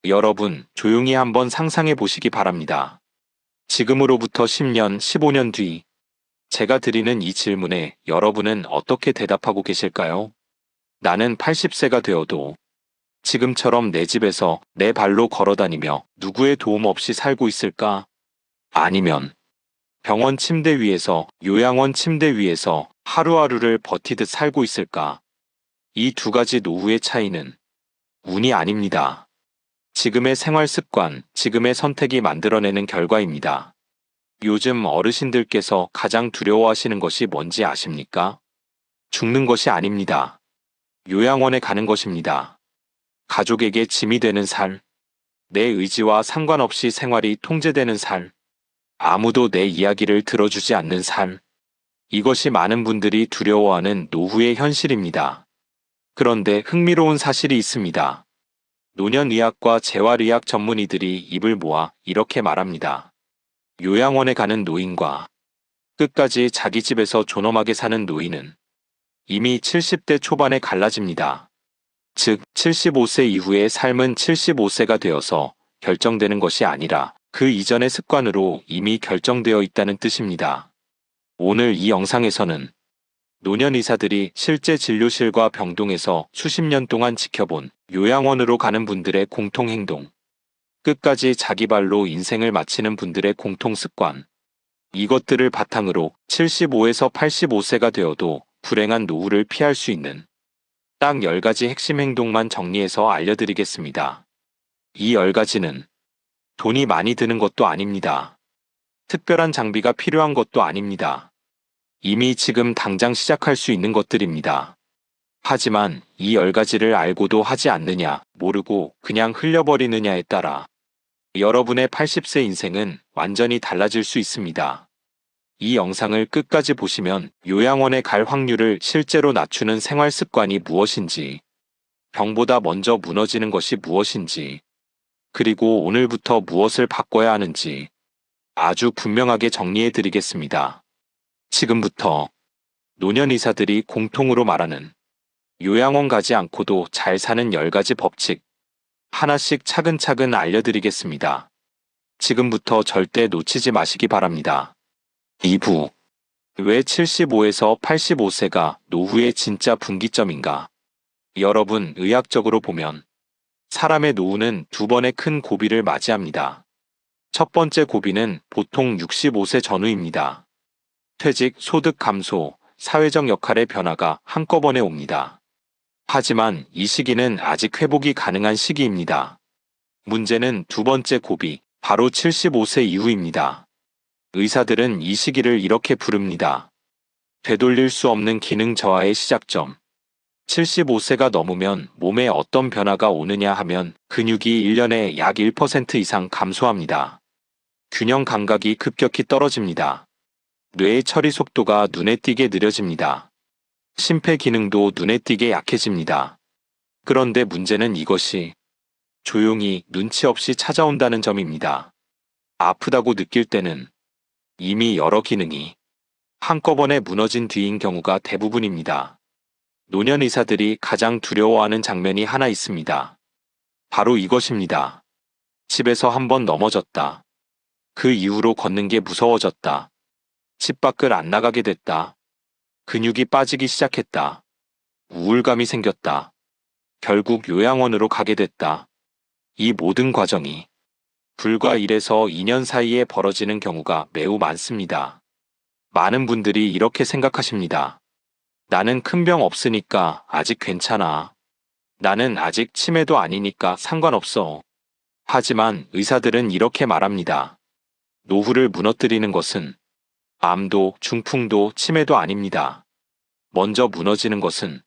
여러분, 조용히 한번 상상해 보시기 바랍니다. 지금으로부터 10년, 15년 뒤, 제가 드리는 이 질문에 여러분은 어떻게 대답하고 계실까요? 나는 80세가 되어도 지금처럼 내 집에서 내 발로 걸어다니며 누구의 도움 없이 살고 있을까? 아니면 병원 침대 위에서, 요양원 침대 위에서 하루하루를 버티듯 살고 있을까? 이 두 가지 노후의 차이는 운이 아닙니다. 지금의 생활 습관, 지금의 선택이 만들어내는 결과입니다. 요즘 어르신들께서 가장 두려워하시는 것이 뭔지 아십니까? 죽는 것이 아닙니다. 요양원에 가는 것입니다. 가족에게 짐이 되는 살, 내 의지와 상관없이 생활이 통제되는 살, 아무도 내 이야기를 들어주지 않는 살. 이것이 많은 분들이 두려워하는 노후의 현실입니다. 그런데 흥미로운 사실이 있습니다. 노년의학과 재활의학 전문의들이 입을 모아 이렇게 말합니다. 요양원에 가는 노인과 끝까지 자기 집에서 존엄하게 사는 노인은 이미 70대 초반에 갈라집니다. 즉, 75세 이후의 삶은 75세가 되어서 결정되는 것이 아니라 그 이전의 습관으로 이미 결정되어 있다는 뜻입니다. 오늘 이 영상에서는 노년 의사들이 실제 진료실과 병동에서 수십 년 동안 지켜본 요양원으로 가는 분들의 공통 행동, 끝까지 자기 발로 인생을 마치는 분들의 공통 습관, 이것들을 바탕으로 75에서 85세가 되어도 불행한 노후를 피할 수 있는 딱 10가지 핵심 행동만 정리해서 알려드리겠습니다. 이 10가지는 돈이 많이 드는 것도 아닙니다. 특별한 장비가 필요한 것도 아닙니다. 이미 지금 당장 시작할 수 있는 것들입니다. 하지만 이 10가지를 알고도 하지 않느냐, 모르고 그냥 흘려버리느냐에 따라 여러분의 80세 인생은 완전히 달라질 수 있습니다. 이 영상을 끝까지 보시면 요양원에 갈 확률을 실제로 낮추는 생활 습관이 무엇인지, 병보다 먼저 무너지는 것이 무엇인지, 그리고 오늘부터 무엇을 바꿔야 하는지 아주 분명하게 정리해 드리겠습니다. 지금부터 노년 의사들이 공통으로 말하는 요양원 가지 않고도 잘 사는 10가지 법칙, 하나씩 차근차근 알려드리겠습니다. 지금부터 절대 놓치지 마시기 바랍니다. 2부. 왜 75에서 85세가 노후의 진짜 분기점인가? 여러분, 의학적으로 보면 사람의 노후는 두 번의 큰 고비를 맞이합니다. 첫 번째 고비는 보통 65세 전후입니다. 퇴직, 소득 감소, 사회적 역할의 변화가 한꺼번에 옵니다. 하지만 이 시기는 아직 회복이 가능한 시기입니다. 문제는 두 번째 고비, 바로 75세 이후입니다. 의사들은 이 시기를 이렇게 부릅니다. 되돌릴 수 없는 기능 저하의 시작점. 75세가 넘으면 몸에 어떤 변화가 오느냐 하면 근육이 1년에 약 1% 이상 감소합니다. 균형 감각이 급격히 떨어집니다. 뇌의 처리 속도가 눈에 띄게 느려집니다. 심폐 기능도 눈에 띄게 약해집니다. 그런데 문제는 이것이 조용히 눈치 없이 찾아온다는 점입니다. 아프다고 느낄 때는 이미 여러 기능이 한꺼번에 무너진 뒤인 경우가 대부분입니다. 노년 의사들이 가장 두려워하는 장면이 하나 있습니다. 바로 이것입니다. 집에서 한번 넘어졌다. 그 이후로 걷는 게 무서워졌다. 집 밖을 안 나가게 됐다. 근육이 빠지기 시작했다. 우울감이 생겼다. 결국 요양원으로 가게 됐다. 이 모든 과정이 불과 1에서 2년 사이에 벌어지는 경우가 매우 많습니다. 많은 분들이 이렇게 생각하십니다. 나는 큰 병 없으니까 아직 괜찮아. 나는 아직 치매도 아니니까 상관없어. 하지만 의사들은 이렇게 말합니다. 노후를 무너뜨리는 것은 암도, 중풍도, 치매도 아닙니다. 먼저 무너지는 것은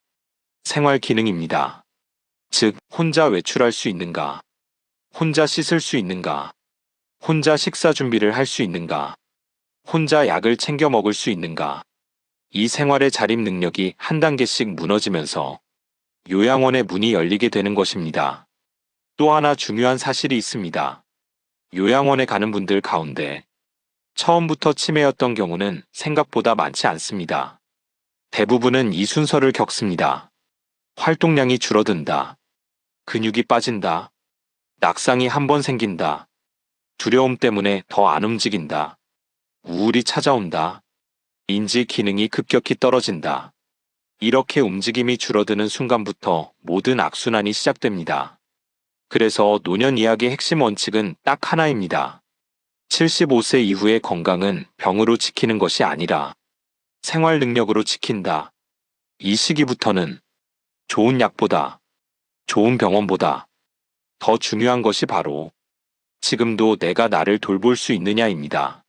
생활 기능입니다. 즉, 혼자 외출할 수 있는가? 혼자 씻을 수 있는가? 혼자 식사 준비를 할 수 있는가? 혼자 약을 챙겨 먹을 수 있는가? 이 생활의 자립 능력이 한 단계씩 무너지면서 요양원의 문이 열리게 되는 것입니다. 또 하나 중요한 사실이 있습니다. 요양원에 가는 분들 가운데 처음부터 치매였던 경우는 생각보다 많지 않습니다. 대부분은 이 순서를 겪습니다. 활동량이 줄어든다. 근육이 빠진다. 낙상이 한 번 생긴다. 두려움 때문에 더 안 움직인다. 우울이 찾아온다. 인지 기능이 급격히 떨어진다. 이렇게 움직임이 줄어드는 순간부터 모든 악순환이 시작됩니다. 그래서 노년 이야기의 핵심 원칙은 딱 하나입니다. 75세 이후의 건강은 병으로 지키는 것이 아니라 생활 능력으로 지킨다. 이 시기부터는 좋은 약보다, 좋은 병원보다 더 중요한 것이 바로 지금도 내가 나를 돌볼 수 있느냐입니다.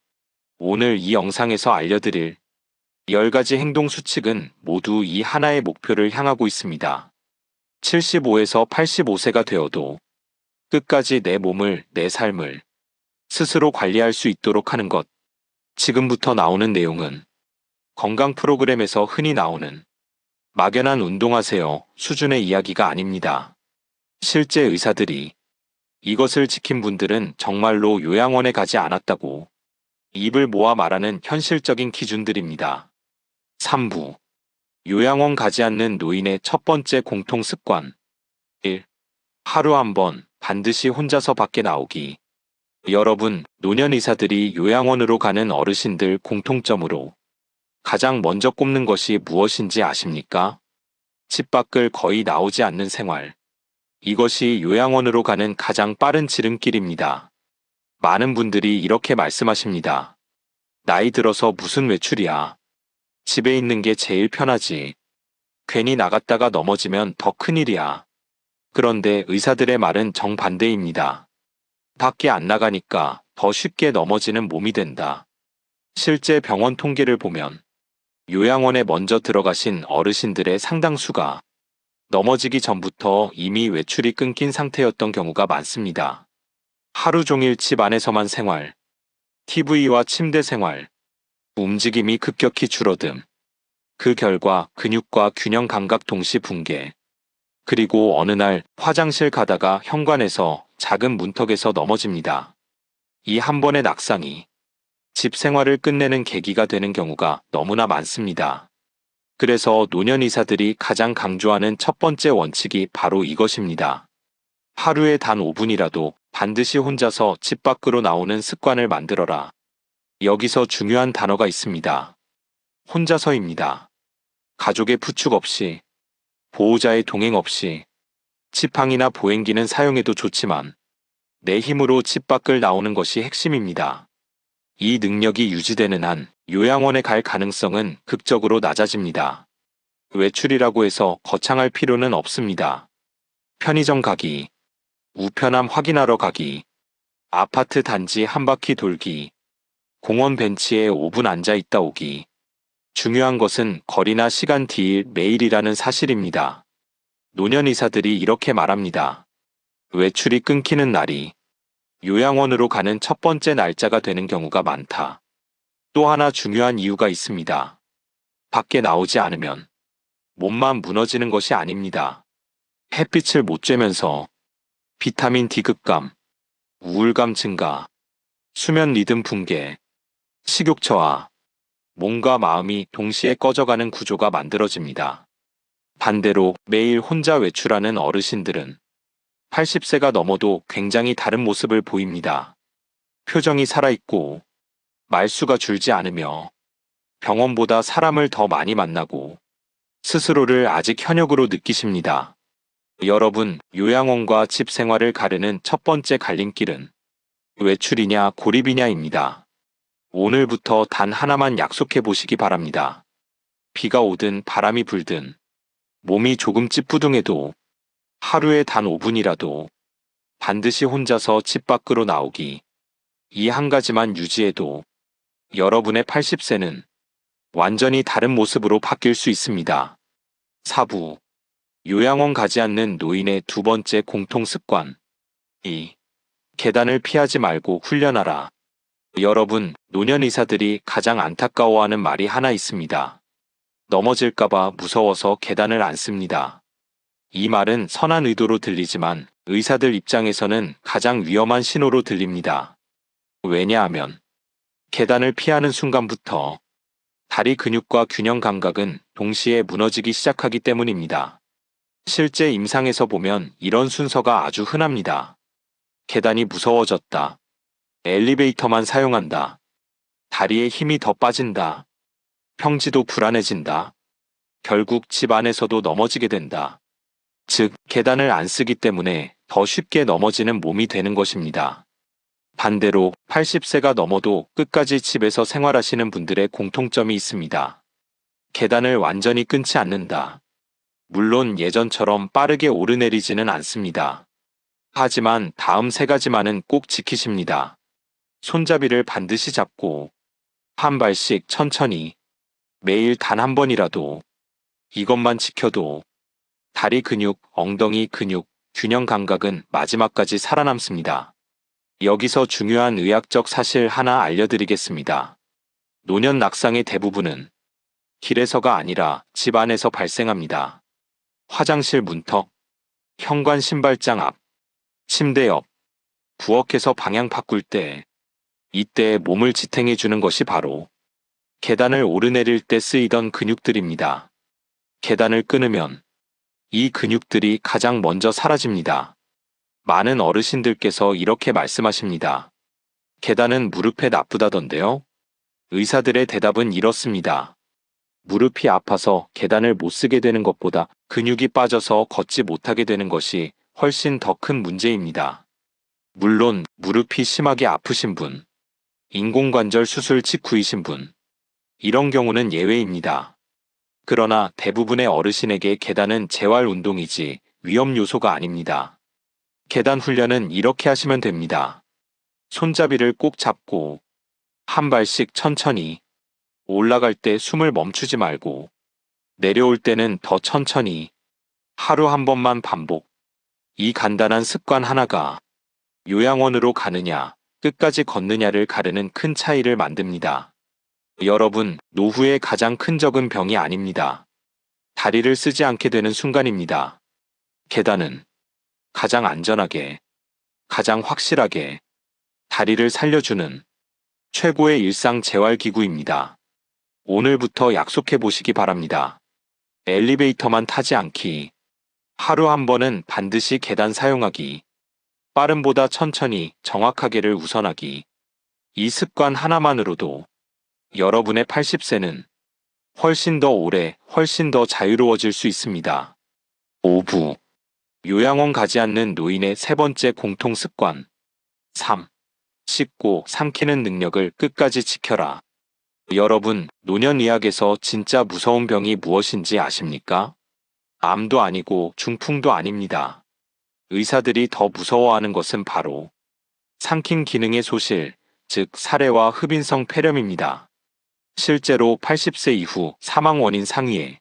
오늘 이 영상에서 알려드릴 10가지 행동 수칙은 모두 이 하나의 목표를 향하고 있습니다. 75에서 85세가 되어도 끝까지 내 몸을, 내 삶을 스스로 관리할 수 있도록 하는 것. 지금부터 나오는 내용은 건강 프로그램에서 흔히 나오는 막연한 운동하세요 수준의 이야기가 아닙니다. 실제 의사들이 이것을 지킨 분들은 정말로 요양원에 가지 않았다고 입을 모아 말하는 현실적인 기준들입니다. 3부. 요양원 가지 않는 노인의 첫 번째 공통 습관. 1. 하루 한 번 반드시 혼자서 밖에 나오기. 여러분, 노년 의사들이 요양원으로 가는 어르신들 공통점으로 가장 먼저 꼽는 것이 무엇인지 아십니까? 집 밖을 거의 나오지 않는 생활. 이것이 요양원으로 가는 가장 빠른 지름길입니다. 많은 분들이 이렇게 말씀하십니다. 나이 들어서 무슨 외출이야. 집에 있는 게 제일 편하지. 괜히 나갔다가 넘어지면 더 큰일이야. 그런데 의사들의 말은 정반대입니다. 밖에 안 나가니까 더 쉽게 넘어지는 몸이 된다. 실제 병원 통계를 보면 요양원에 먼저 들어가신 어르신들의 상당수가 넘어지기 전부터 이미 외출이 끊긴 상태였던 경우가 많습니다. 하루 종일 집 안에서만 생활, TV와 침대 생활, 움직임이 급격히 줄어듦. 그 결과 근육과 균형 감각 동시 붕괴. 그리고 어느 날 화장실 가다가 현관에서 작은 문턱에서 넘어집니다. 이 한 번의 낙상이 집 생활을 끝내는 계기가 되는 경우가 너무나 많습니다. 그래서 노년 의사들이 가장 강조하는 첫 번째 원칙이 바로 이것입니다. 하루에 단 5분이라도 반드시 혼자서 집 밖으로 나오는 습관을 만들어라. 여기서 중요한 단어가 있습니다. 혼자서입니다. 가족의 부축 없이, 보호자의 동행 없이, 지팡이나 보행기는 사용해도 좋지만 내 힘으로 집 밖을 나오는 것이 핵심입니다. 이 능력이 유지되는 한 요양원에 갈 가능성은 극적으로 낮아집니다. 외출이라고 해서 거창할 필요는 없습니다. 편의점 가기, 우편함 확인하러 가기, 아파트 단지 한 바퀴 돌기, 공원 벤치에 5분 앉아 있다 오기. 중요한 것은 거리나 시간대일 매일이라는 사실입니다. 노년 의사들이 이렇게 말합니다. 외출이 끊기는 날이 요양원으로 가는 첫 번째 날짜가 되는 경우가 많다. 또 하나 중요한 이유가 있습니다. 밖에 나오지 않으면 몸만 무너지는 것이 아닙니다. 햇빛을 못 쬐면서 비타민 D 급감, 우울감 증가, 수면 리듬 붕괴, 식욕 저하, 몸과 마음이 동시에 꺼져가는 구조가 만들어집니다. 반대로 매일 혼자 외출하는 어르신들은 80세가 넘어도 굉장히 다른 모습을 보입니다. 표정이 살아있고 말수가 줄지 않으며 병원보다 사람을 더 많이 만나고 스스로를 아직 현역으로 느끼십니다. 여러분, 요양원과 집 생활을 가르는 첫 번째 갈림길은 외출이냐 고립이냐입니다. 오늘부터 단 하나만 약속해 보시기 바랍니다. 비가 오든 바람이 불든 몸이 조금 찌뿌둥해도 하루에 단 5분이라도 반드시 혼자서 집 밖으로 나오기. 이 한 가지만 유지해도 여러분의 80세는 완전히 다른 모습으로 바뀔 수 있습니다. 4부. 요양원 가지 않는 노인의 두 번째 공통 습관. 2. 계단을 피하지 말고 훈련하라. 여러분, 노년 의사들이 가장 안타까워하는 말이 하나 있습니다. 넘어질까봐 무서워서 계단을 안 씁니다. 이 말은 선한 의도로 들리지만 의사들 입장에서는 가장 위험한 신호로 들립니다. 왜냐하면 계단을 피하는 순간부터 다리 근육과 균형 감각은 동시에 무너지기 시작하기 때문입니다. 실제 임상에서 보면 이런 순서가 아주 흔합니다. 계단이 무서워졌다. 엘리베이터만 사용한다. 다리에 힘이 더 빠진다. 평지도 불안해진다. 결국 집 안에서도 넘어지게 된다. 즉, 계단을 안 쓰기 때문에 더 쉽게 넘어지는 몸이 되는 것입니다. 반대로 80세가 넘어도 끝까지 집에서 생활하시는 분들의 공통점이 있습니다. 계단을 완전히 끊지 않는다. 물론 예전처럼 빠르게 오르내리지는 않습니다. 하지만 다음 세 가지만은 꼭 지키십니다. 손잡이를 반드시 잡고 한 발씩 천천히 매일 단 한 번이라도 이것만 지켜도 다리 근육, 엉덩이 근육, 균형 감각은 마지막까지 살아남습니다. 여기서 중요한 의학적 사실 하나 알려드리겠습니다. 노년 낙상의 대부분은 길에서가 아니라 집 안에서 발생합니다. 화장실 문턱, 현관 신발장 앞, 침대 옆, 부엌에서 방향 바꿀 때, 이때 몸을 지탱해 주는 것이 바로 계단을 오르내릴 때 쓰이던 근육들입니다. 계단을 끊으면 이 근육들이 가장 먼저 사라집니다. 많은 어르신들께서 이렇게 말씀하십니다. 계단은 무릎에 나쁘다던데요? 의사들의 대답은 이렇습니다. 무릎이 아파서 계단을 못 쓰게 되는 것보다 근육이 빠져서 걷지 못하게 되는 것이 훨씬 더 큰 문제입니다. 물론 무릎이 심하게 아프신 분, 인공관절 수술 직후이신 분, 이런 경우는 예외입니다. 그러나 대부분의 어르신에게 계단은 재활 운동이지 위험 요소가 아닙니다. 계단 훈련은 이렇게 하시면 됩니다. 손잡이를 꼭 잡고 한 발씩 천천히, 올라갈 때 숨을 멈추지 말고 내려올 때는 더 천천히, 하루 한 번만 반복. 이 간단한 습관 하나가 요양원으로 가느냐, 끝까지 걷느냐를 가르는 큰 차이를 만듭니다. 여러분, 노후의 가장 큰 적은 병이 아닙니다. 다리를 쓰지 않게 되는 순간입니다. 계단은 가장 안전하게, 가장 확실하게 다리를 살려주는 최고의 일상 재활기구입니다. 오늘부터 약속해 보시기 바랍니다. 엘리베이터만 타지 않기, 하루 한 번은 반드시 계단 사용하기, 빠름보다 천천히 정확하게를 우선하기. 이 습관 하나만으로도 여러분의 80세는 훨씬 더 오래, 훨씬 더 자유로워질 수 있습니다. 5부. 요양원 가지 않는 노인의 세 번째 공통 습관. 3. 씹고 삼키는 능력을 끝까지 지켜라. 여러분, 노년의학에서 진짜 무서운 병이 무엇인지 아십니까? 암도 아니고 중풍도 아닙니다. 의사들이 더 무서워하는 것은 바로 삼킨 기능의 소실, 즉 사례와 흡인성 폐렴입니다. 실제로 80세 이후 사망 원인 상위에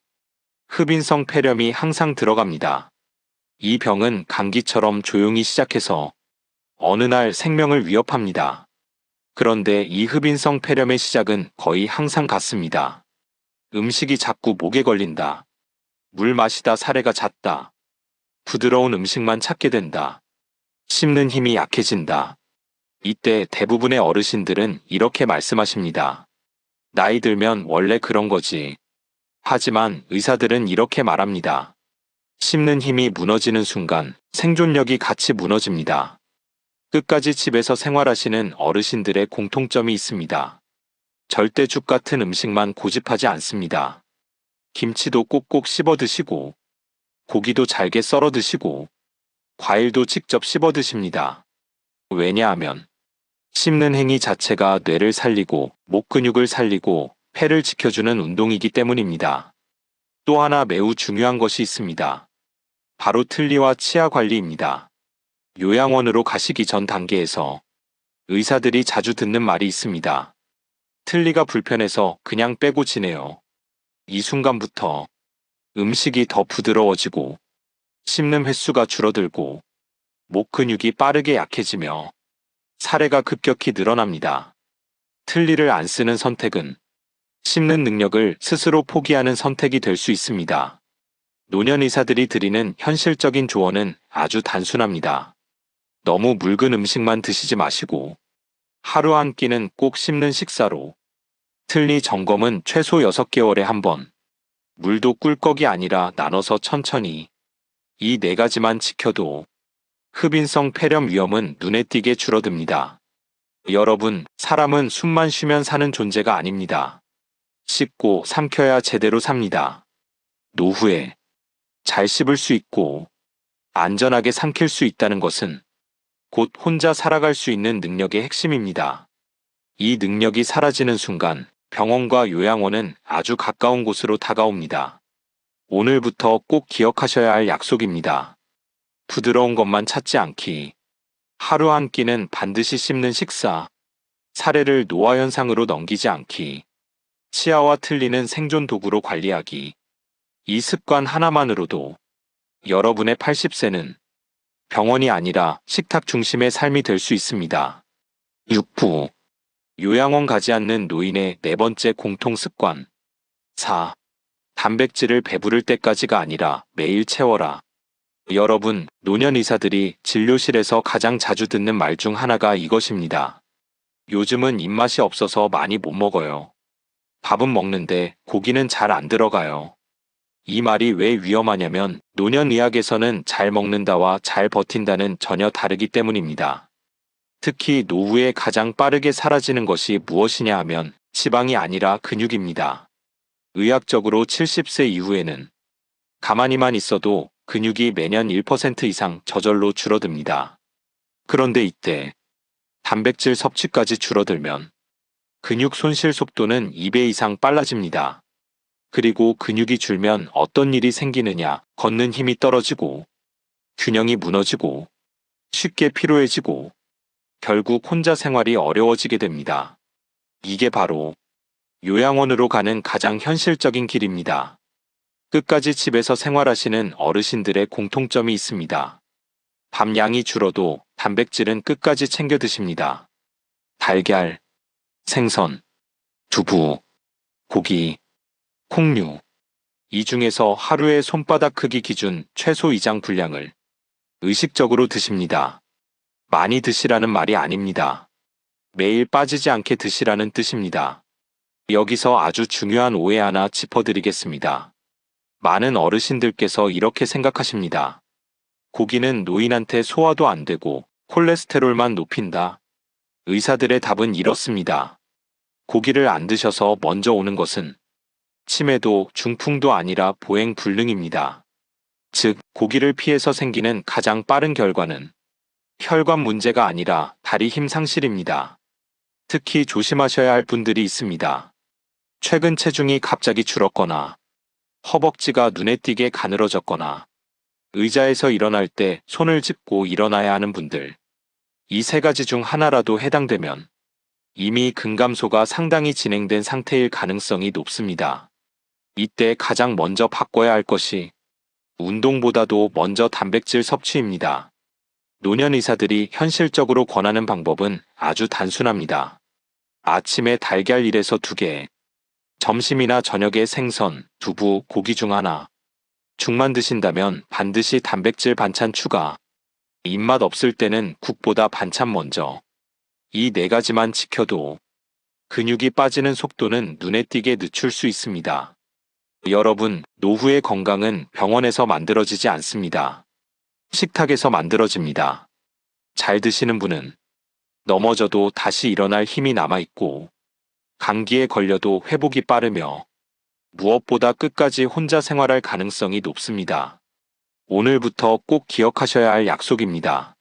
흡인성 폐렴이 항상 들어갑니다. 이 병은 감기처럼 조용히 시작해서 어느 날 생명을 위협합니다. 그런데 이 흡인성 폐렴의 시작은 거의 항상 같습니다. 음식이 자꾸 목에 걸린다. 물 마시다 사례가 잦다. 부드러운 음식만 찾게 된다. 씹는 힘이 약해진다. 이때 대부분의 어르신들은 이렇게 말씀하십니다. 나이 들면 원래 그런 거지. 하지만 의사들은 이렇게 말합니다. 씹는 힘이 무너지는 순간 생존력이 같이 무너집니다. 끝까지 집에서 생활하시는 어르신들의 공통점이 있습니다. 절대 죽 같은 음식만 고집하지 않습니다. 김치도 꼭꼭 씹어 드시고, 고기도 잘게 썰어 드시고, 과일도 직접 씹어 드십니다. 왜냐하면 씹는 행위 자체가 뇌를 살리고 목 근육을 살리고 폐를 지켜주는 운동이기 때문입니다. 또 하나 매우 중요한 것이 있습니다. 바로 틀니와 치아 관리입니다. 요양원으로 가시기 전 단계에서 의사들이 자주 듣는 말이 있습니다. 틀니가 불편해서 그냥 빼고 지내요. 이 순간부터 음식이 더 부드러워지고 씹는 횟수가 줄어들고 목 근육이 빠르게 약해지며 사례가 급격히 늘어납니다. 틀니를 안 쓰는 선택은 씹는 능력을 스스로 포기하는 선택이 될 수 있습니다. 노년 의사들이 드리는 현실적인 조언은 아주 단순합니다. 너무 묽은 음식만 드시지 마시고 하루 한 끼는 꼭 씹는 식사로, 틀니 점검은 최소 6개월에 한 번, 물도 꿀꺽이 아니라 나눠서 천천히, 이 네 가지만 지켜도 흡인성 폐렴 위험은 눈에 띄게 줄어듭니다. 여러분, 사람은 숨만 쉬면 사는 존재가 아닙니다. 씹고 삼켜야 제대로 삽니다. 노후에 잘 씹을 수 있고 안전하게 삼킬 수 있다는 것은 곧 혼자 살아갈 수 있는 능력의 핵심입니다. 이 능력이 사라지는 순간 병원과 요양원은 아주 가까운 곳으로 다가옵니다. 오늘부터 꼭 기억하셔야 할 약속입니다. 부드러운 것만 찾지 않기. 하루 한 끼는 반드시 씹는 식사. 사례를 노화 현상으로 넘기지 않기. 치아와 틀니는 생존 도구로 관리하기. 이 습관 하나만으로도 여러분의 80세는 병원이 아니라 식탁 중심의 삶이 될 수 있습니다. 6부. 요양원 가지 않는 노인의 네 번째 공통 습관. 4. 단백질을 배부를 때까지가 아니라 매일 채워라. 여러분, 노년 의사들이 진료실에서 가장 자주 듣는 말 중 하나가 이것입니다. 요즘은 입맛이 없어서 많이 못 먹어요. 밥은 먹는데 고기는 잘 안 들어가요. 이 말이 왜 위험하냐면 노년의학에서는 잘 먹는다와 잘 버틴다는 전혀 다르기 때문입니다. 특히 노후에 가장 빠르게 사라지는 것이 무엇이냐 하면 지방이 아니라 근육입니다. 의학적으로 70세 이후에는 가만히만 있어도 근육이 매년 1% 이상 저절로 줄어듭니다. 그런데 이때 단백질 섭취까지 줄어들면 근육 손실 속도는 2배 이상 빨라집니다. 그리고 근육이 줄면 어떤 일이 생기느냐, 걷는 힘이 떨어지고, 균형이 무너지고, 쉽게 피로해지고, 결국 혼자 생활이 어려워지게 됩니다. 이게 바로 요양원으로 가는 가장 현실적인 길입니다. 끝까지 집에서 생활하시는 어르신들의 공통점이 있습니다. 밥 양이 줄어도 단백질은 끝까지 챙겨 드십니다. 달걀, 생선, 두부, 고기, 콩류. 이 중에서 하루의 손바닥 크기 기준 최소 2장 분량을 의식적으로 드십니다. 많이 드시라는 말이 아닙니다. 매일 빠지지 않게 드시라는 뜻입니다. 여기서 아주 중요한 오해 하나 짚어드리겠습니다. 많은 어르신들께서 이렇게 생각하십니다. 고기는 노인한테 소화도 안 되고 콜레스테롤만 높인다. 의사들의 답은 이렇습니다. 고기를 안 드셔서 먼저 오는 것은 치매도 중풍도 아니라 보행불능입니다. 즉, 고기를 피해서 생기는 가장 빠른 결과는 혈관 문제가 아니라 다리 힘 상실입니다. 특히 조심하셔야 할 분들이 있습니다. 최근 체중이 갑자기 줄었거나 허벅지가 눈에 띄게 가늘어졌거나 의자에서 일어날 때 손을 짚고 일어나야 하는 분들. 이 세 가지 중 하나라도 해당되면 이미 근감소가 상당히 진행된 상태일 가능성이 높습니다. 이때 가장 먼저 바꿔야 할 것이 운동보다도 먼저 단백질 섭취입니다. 노년 의사들이 현실적으로 권하는 방법은 아주 단순합니다. 아침에 달걀 1에서 2개, 점심이나 저녁에 생선, 두부, 고기 중 하나. 죽만 드신다면 반드시 단백질 반찬 추가. 입맛 없을 때는 국보다 반찬 먼저. 이 네 가지만 지켜도 근육이 빠지는 속도는 눈에 띄게 늦출 수 있습니다. 여러분, 노후의 건강은 병원에서 만들어지지 않습니다. 식탁에서 만들어집니다. 잘 드시는 분은 넘어져도 다시 일어날 힘이 남아있고, 감기에 걸려도 회복이 빠르며, 무엇보다 끝까지 혼자 생활할 가능성이 높습니다. 오늘부터 꼭 기억하셔야 할 약속입니다.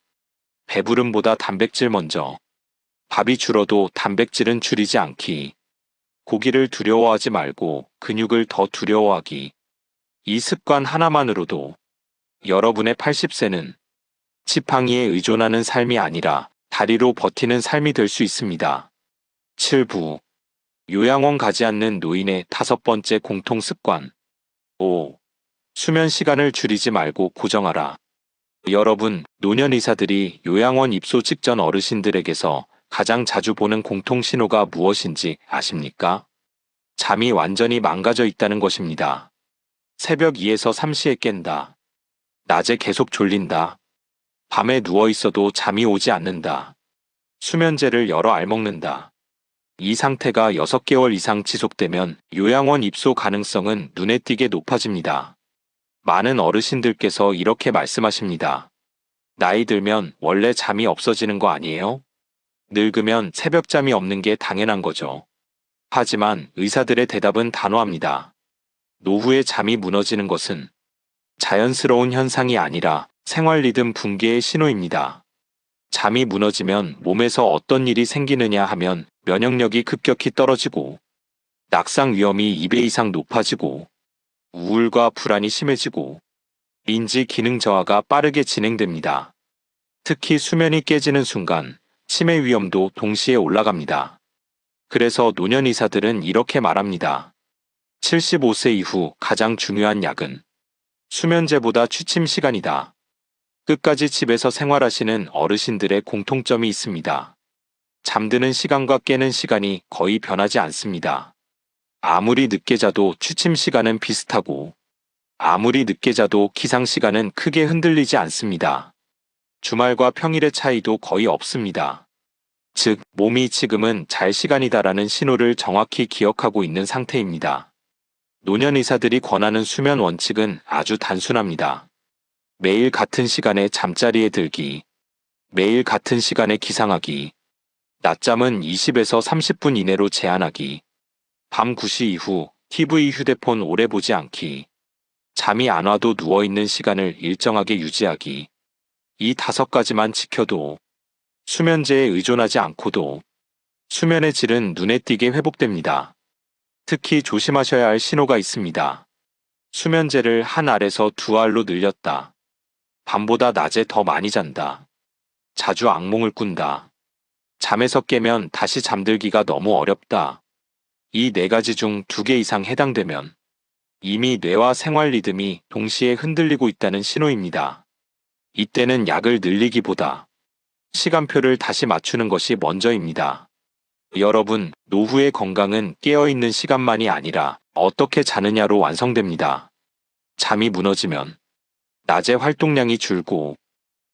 배부름보다 단백질 먼저. 밥이 줄어도 단백질은 줄이지 않기. 고기를 두려워하지 말고 근육을 더 두려워하기. 이 습관 하나만으로도 여러분의 80세는 지팡이에 의존하는 삶이 아니라 다리로 버티는 삶이 될 수 있습니다. 7부. 요양원 가지 않는 노인의 5번째 공통 습관. 5. 수면 시간을 줄이지 말고 고정하라. 여러분, 노년 의사들이 요양원 입소 직전 어르신들에게서 가장 자주 보는 공통 신호가 무엇인지 아십니까? 잠이 완전히 망가져 있다는 것입니다. 새벽 2에서 3시에 깬다. 낮에 계속 졸린다. 밤에 누워 있어도 잠이 오지 않는다. 수면제를 여러 알 먹는다. 이 상태가 6개월 이상 지속되면 요양원 입소 가능성은 눈에 띄게 높아집니다. 많은 어르신들께서 이렇게 말씀하십니다. 나이 들면 원래 잠이 없어지는 거 아니에요? 늙으면 새벽잠이 없는 게 당연한 거죠. 하지만 의사들의 대답은 단호합니다. 노후에 잠이 무너지는 것은 자연스러운 현상이 아니라 생활 리듬 붕괴의 신호입니다. 잠이 무너지면 몸에서 어떤 일이 생기느냐 하면 면역력이 급격히 떨어지고 낙상 위험이 2배 이상 높아지고 우울과 불안이 심해지고 인지 기능 저하가 빠르게 진행됩니다. 특히 수면이 깨지는 순간 치매 위험도 동시에 올라갑니다. 그래서 노년 의사들은 이렇게 말합니다. 75세 이후 가장 중요한 약은 수면제보다 취침 시간이다. 끝까지 집에서 생활하시는 어르신들의 공통점이 있습니다. 잠드는 시간과 깨는 시간이 거의 변하지 않습니다. 아무리 늦게 자도 취침 시간은 비슷하고 아무리 늦게 자도 기상 시간은 크게 흔들리지 않습니다. 주말과 평일의 차이도 거의 없습니다. 즉, 몸이 지금은 잘 시간이다라는 신호를 정확히 기억하고 있는 상태입니다. 노년 의사들이 권하는 수면 원칙은 아주 단순합니다. 매일 같은 시간에 잠자리에 들기, 매일 같은 시간에 기상하기, 낮잠은 20에서 30분 이내로 제한하기, 밤 9시 이후 TV 휴대폰 오래 보지 않기, 잠이 안 와도 누워있는 시간을 일정하게 유지하기. 이 5가지만 지켜도 수면제에 의존하지 않고도 수면의 질은 눈에 띄게 회복됩니다. 특히 조심하셔야 할 신호가 있습니다. 수면제를 한 알에서 2알로 늘렸다. 밤보다 낮에 더 많이 잔다. 자주 악몽을 꾼다. 잠에서 깨면 다시 잠들기가 너무 어렵다. 이 4가지 중 2개 이상 해당되면 이미 뇌와 생활 리듬이 동시에 흔들리고 있다는 신호입니다. 이때는 약을 늘리기보다 시간표를 다시 맞추는 것이 먼저입니다. 여러분, 노후의 건강은 깨어있는 시간만이 아니라 어떻게 자느냐로 완성됩니다. 잠이 무너지면 낮에 활동량이 줄고,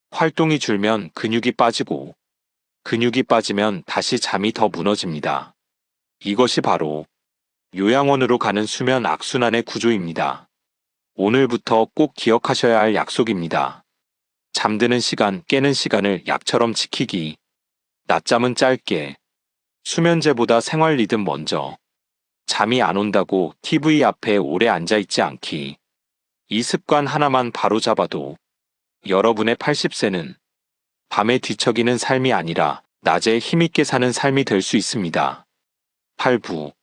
활동이 줄면 근육이 빠지고, 근육이 빠지면 다시 잠이 더 무너집니다. 이것이 바로 요양원으로 가는 수면 악순환의 구조입니다. 오늘부터 꼭 기억하셔야 할 약속입니다. 잠드는 시간, 깨는 시간을 약처럼 지키기. 낮잠은 짧게. 수면제보다 생활 리듬 먼저. 잠이 안 온다고 TV 앞에 오래 앉아있지 않기. 이 습관 하나만 바로 잡아도 여러분의 80세는 밤에 뒤척이는 삶이 아니라 낮에 힘있게 사는 삶이 될 수 있습니다. 8부.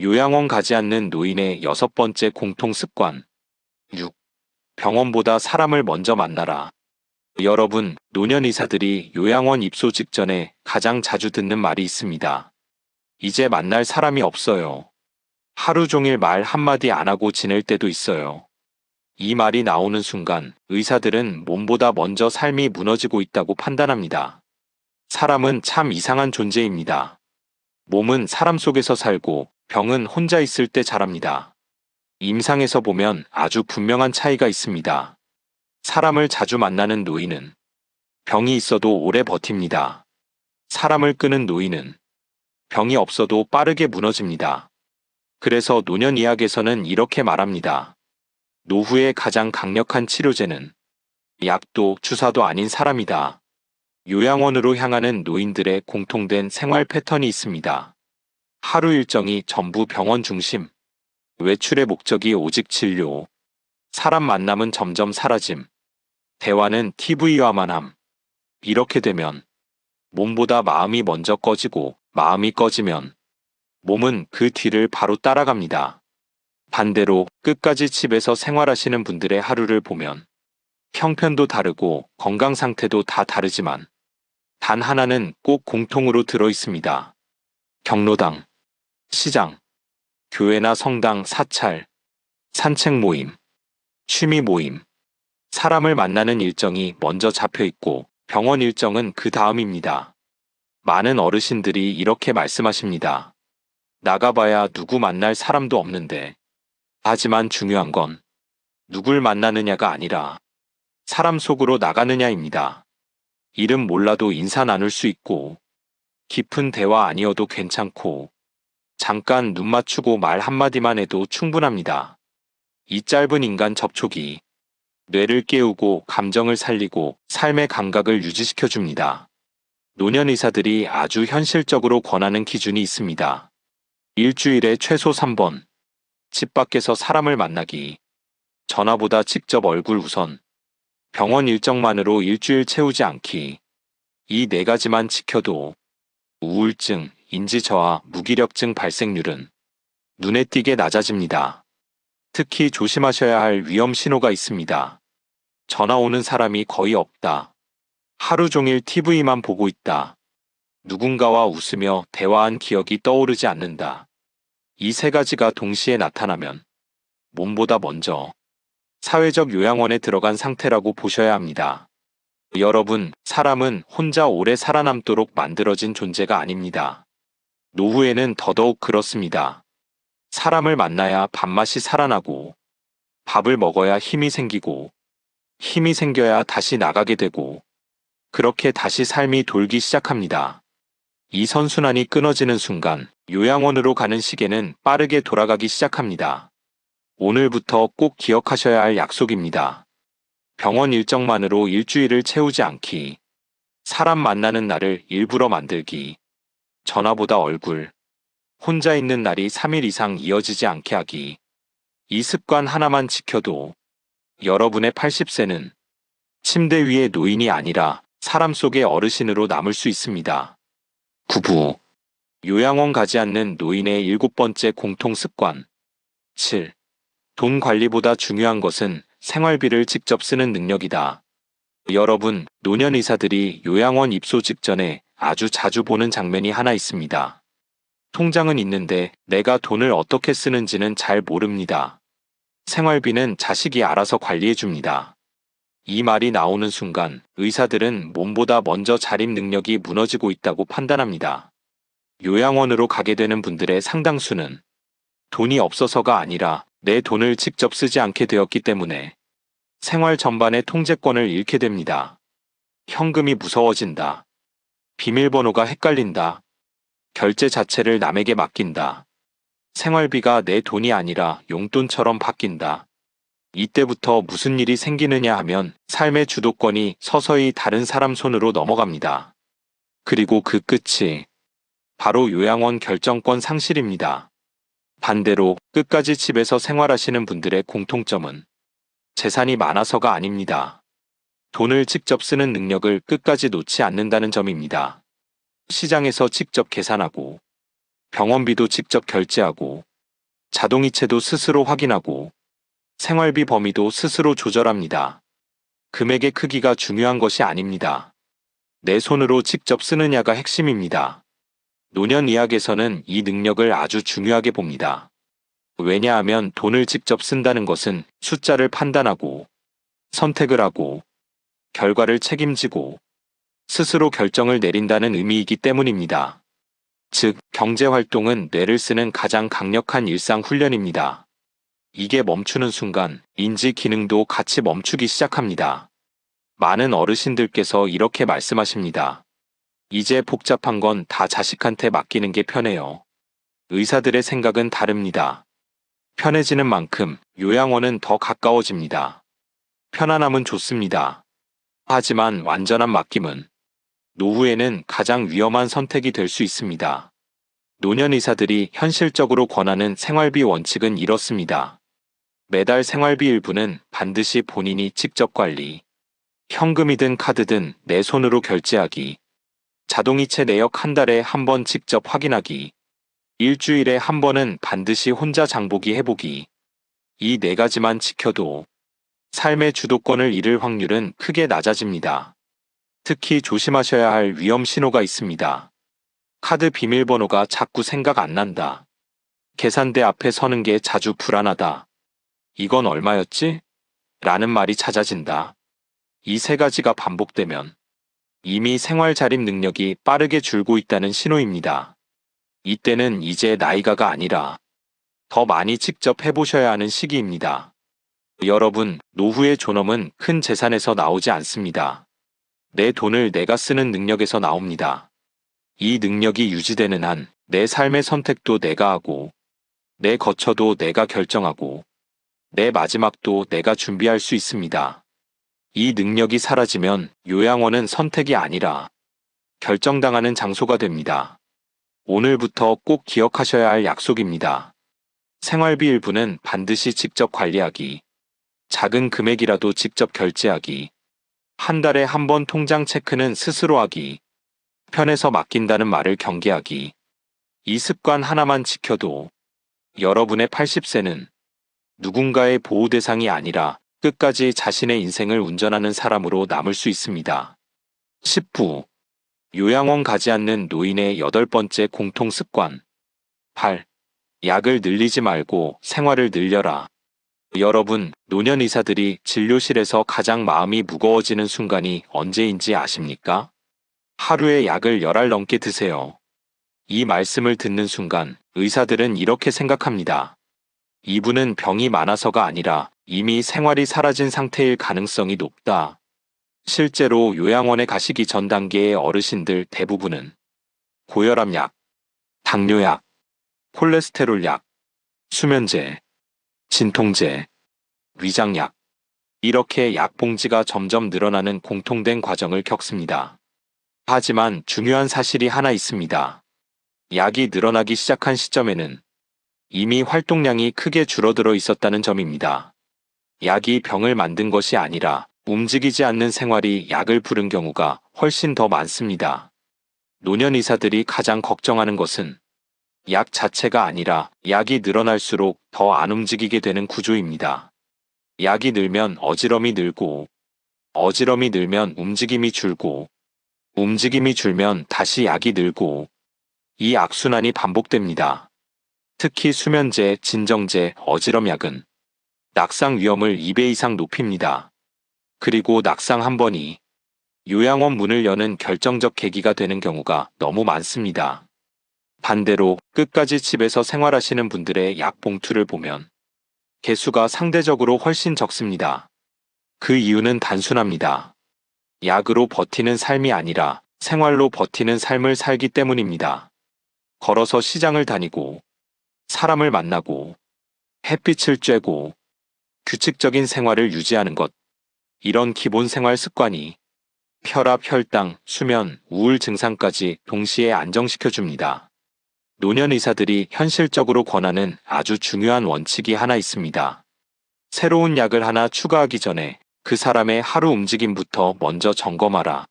요양원 가지 않는 노인의 6번째 공통 습관. 6. 병원보다 사람을 먼저 만나라. 여러분, 노년 의사들이 요양원 입소 직전에 가장 자주 듣는 말이 있습니다. 이제 만날 사람이 없어요. 하루 종일 말 한마디 안 하고 지낼 때도 있어요. 이 말이 나오는 순간 의사들은 몸보다 먼저 삶이 무너지고 있다고 판단합니다. 사람은 참 이상한 존재입니다. 몸은 사람 속에서 살고 병은 혼자 있을 때 자랍니다. 임상에서 보면 아주 분명한 차이가 있습니다. 사람을 자주 만나는 노인은 병이 있어도 오래 버팁니다. 사람을 끄는 노인은 병이 없어도 빠르게 무너집니다. 그래서 노년의학에서는 이렇게 말합니다. 노후의 가장 강력한 치료제는 약도 주사도 아닌 사람이다. 요양원으로 향하는 노인들의 공통된 생활 패턴이 있습니다. 하루 일정이 전부 병원 중심. 외출의 목적이 오직 진료. 사람 만남은 점점 사라짐. 대화는 TV와만 함. 이렇게 되면 몸보다 마음이 먼저 꺼지고 마음이 꺼지면 몸은 그 뒤를 바로 따라갑니다. 반대로 끝까지 집에서 생활하시는 분들의 하루를 보면 형편도 다르고 건강 상태도 다 다르지만 단 하나는 꼭 공통으로 들어 있습니다. 경로당, 시장, 교회나 성당 사찰, 산책 모임, 취미 모임, 사람을 만나는 일정이 먼저 잡혀 있고 병원 일정은 그 다음입니다. 많은 어르신들이 이렇게 말씀하십니다. 나가봐야 누구 만날 사람도 없는데. 하지만 중요한 건 누굴 만나느냐가 아니라 사람 속으로 나가느냐입니다. 이름 몰라도 인사 나눌 수 있고 깊은 대화 아니어도 괜찮고 잠깐 눈 맞추고 말 한마디만 해도 충분합니다. 이 짧은 인간 접촉이 뇌를 깨우고 감정을 살리고 삶의 감각을 유지시켜줍니다. 노년 의사들이 아주 현실적으로 권하는 기준이 있습니다. 일주일에 최소 3번. 집 밖에서 사람을 만나기. 전화보다 직접 얼굴 우선. 병원 일정만으로 일주일 채우지 않기. 이 네 가지만 지켜도 우울증, 인지저하, 무기력증 발생률은 눈에 띄게 낮아집니다. 특히 조심하셔야 할 위험 신호가 있습니다. 전화 오는 사람이 거의 없다. 하루 종일 TV만 보고 있다. 누군가와 웃으며 대화한 기억이 떠오르지 않는다. 이 세 가지가 동시에 나타나면 몸보다 먼저 사회적 요양원에 들어간 상태라고 보셔야 합니다. 여러분, 사람은 혼자 오래 살아남도록 만들어진 존재가 아닙니다. 노후에는 더더욱 그렇습니다. 사람을 만나야 밥맛이 살아나고, 밥을 먹어야 힘이 생기고, 힘이 생겨야 다시 나가게 되고, 그렇게 다시 삶이 돌기 시작합니다. 이 선순환이 끊어지는 순간 요양원으로 가는 시계는 빠르게 돌아가기 시작합니다. 오늘부터 꼭 기억하셔야 할 약속입니다. 병원 일정만으로 일주일을 채우지 않기. 사람 만나는 날을 일부러 만들기. 전화보다 얼굴. 혼자 있는 날이 3일 이상 이어지지 않게 하기. 이 습관 하나만 지켜도 여러분의 80세는 침대 위의 노인이 아니라 사람 속의 어르신으로 남을 수 있습니다. 9부. 요양원 가지 않는 노인의 7번째 공통 습관. 7. 돈 관리보다 중요한 것은 생활비를 직접 쓰는 능력이다. 여러분, 노년 의사들이 요양원 입소 직전에 아주 자주 보는 장면이 하나 있습니다. 통장은 있는데 내가 돈을 어떻게 쓰는지는 잘 모릅니다. 생활비는 자식이 알아서 관리해줍니다. 이 말이 나오는 순간 의사들은 몸보다 먼저 자립 능력이 무너지고 있다고 판단합니다. 요양원으로 가게 되는 분들의 상당수는 돈이 없어서가 아니라 내 돈을 직접 쓰지 않게 되었기 때문에 생활 전반의 통제권을 잃게 됩니다. 현금이 무서워진다. 비밀번호가 헷갈린다. 결제 자체를 남에게 맡긴다. 생활비가 내 돈이 아니라 용돈처럼 바뀐다. 이때부터 무슨 일이 생기느냐 하면 삶의 주도권이 서서히 다른 사람 손으로 넘어갑니다. 그리고 그 끝이 바로 요양원 결정권 상실입니다. 반대로 끝까지 집에서 생활하시는 분들의 공통점은 재산이 많아서가 아닙니다. 돈을 직접 쓰는 능력을 끝까지 놓지 않는다는 점입니다. 시장에서 직접 계산하고, 병원비도 직접 결제하고, 자동이체도 스스로 확인하고, 생활비 범위도 스스로 조절합니다. 금액의 크기가 중요한 것이 아닙니다. 내 손으로 직접 쓰느냐가 핵심입니다. 노년의학에서는 이 능력을 아주 중요하게 봅니다. 왜냐하면 돈을 직접 쓴다는 것은 숫자를 판단하고, 선택을 하고, 결과를 책임지고, 스스로 결정을 내린다는 의미이기 때문입니다. 즉, 경제활동은 뇌를 쓰는 가장 강력한 일상 훈련입니다. 이게 멈추는 순간 인지 기능도 같이 멈추기 시작합니다. 많은 어르신들께서 이렇게 말씀하십니다. 이제 복잡한 건 다 자식한테 맡기는 게 편해요. 의사들의 생각은 다릅니다. 편해지는 만큼 요양원은 더 가까워집니다. 편안함은 좋습니다. 하지만 완전한 맡김은 노후에는 가장 위험한 선택이 될 수 있습니다. 노년 의사들이 현실적으로 권하는 생활비 원칙은 이렇습니다. 매달 생활비 일부는 반드시 본인이 직접 관리, 현금이든 카드든 내 손으로 결제하기, 자동이체 내역 한 달에 한 번 직접 확인하기, 일주일에 한 번은 반드시 혼자 장보기 해보기. 이 네 가지만 지켜도 삶의 주도권을 잃을 확률은 크게 낮아집니다. 특히 조심하셔야 할 위험 신호가 있습니다. 카드 비밀번호가 자꾸 생각 안 난다. 계산대 앞에 서는 게 자주 불안하다. 이건 얼마였지? 라는 말이 잦아진다. 이 세 가지가 반복되면 이미 생활 자립 능력이 빠르게 줄고 있다는 신호입니다. 이때는 이제 나이가가 아니라 더 많이 직접 해보셔야 하는 시기입니다. 여러분, 노후의 존엄은 큰 재산에서 나오지 않습니다. 내 돈을 내가 쓰는 능력에서 나옵니다. 이 능력이 유지되는 한 내 삶의 선택도 내가 하고, 내 거처도 내가 결정하고, 내 마지막도 내가 준비할 수 있습니다. 이 능력이 사라지면 요양원은 선택이 아니라 결정당하는 장소가 됩니다. 오늘부터 꼭 기억하셔야 할 약속입니다. 생활비 일부는 반드시 직접 관리하기. 작은 금액이라도 직접 결제하기. 한 달에 한 번 통장 체크는 스스로 하기. 편해서 맡긴다는 말을 경계하기. 이 습관 하나만 지켜도 여러분의 80세는 누군가의 보호 대상이 아니라 끝까지 자신의 인생을 운전하는 사람으로 남을 수 있습니다. 10부. 요양원 가지 않는 노인의 8번째 공통 습관. 8. 약을 늘리지 말고 생활을 늘려라. 여러분, 노년 의사들이 진료실에서 가장 마음이 무거워지는 순간이 언제인지 아십니까? 하루에 약을 10알 넘게 드세요. 이 말씀을 듣는 순간 의사들은 이렇게 생각합니다. 이분은 병이 많아서가 아니라 이미 생활이 사라진 상태일 가능성이 높다. 실제로 요양원에 가시기 전 단계의 어르신들 대부분은 고혈압 약, 당뇨약, 콜레스테롤 약, 수면제, 진통제, 위장약, 이렇게 약 봉지가 점점 늘어나는 공통된 과정을 겪습니다. 하지만 중요한 사실이 하나 있습니다. 약이 늘어나기 시작한 시점에는 이미 활동량이 크게 줄어들어 있었다는 점입니다. 약이 병을 만든 것이 아니라 움직이지 않는 생활이 약을 부른 경우가 훨씬 더 많습니다. 노년 의사들이 가장 걱정하는 것은 약 자체가 아니라 약이 늘어날수록 더 안 움직이게 되는 구조입니다. 약이 늘면 어지럼이 늘고, 어지럼이 늘면 움직임이 줄고, 움직임이 줄면 다시 약이 늘고, 이 악순환이 반복됩니다. 특히 수면제, 진정제, 어지럼 약은 낙상 위험을 2배 이상 높입니다. 그리고 낙상 한 번이 요양원 문을 여는 결정적 계기가 되는 경우가 너무 많습니다. 반대로 끝까지 집에서 생활하시는 분들의 약 봉투를 보면 개수가 상대적으로 훨씬 적습니다. 그 이유는 단순합니다. 약으로 버티는 삶이 아니라 생활로 버티는 삶을 살기 때문입니다. 걸어서 시장을 다니고, 사람을 만나고, 햇빛을 쬐고, 규칙적인 생활을 유지하는 것. 이런 기본 생활 습관이 혈압, 혈당, 수면, 우울 증상까지 동시에 안정시켜줍니다. 노년 의사들이 현실적으로 권하는 아주 중요한 원칙이 하나 있습니다. 새로운 약을 하나 추가하기 전에 그 사람의 하루 움직임부터 먼저 점검하라.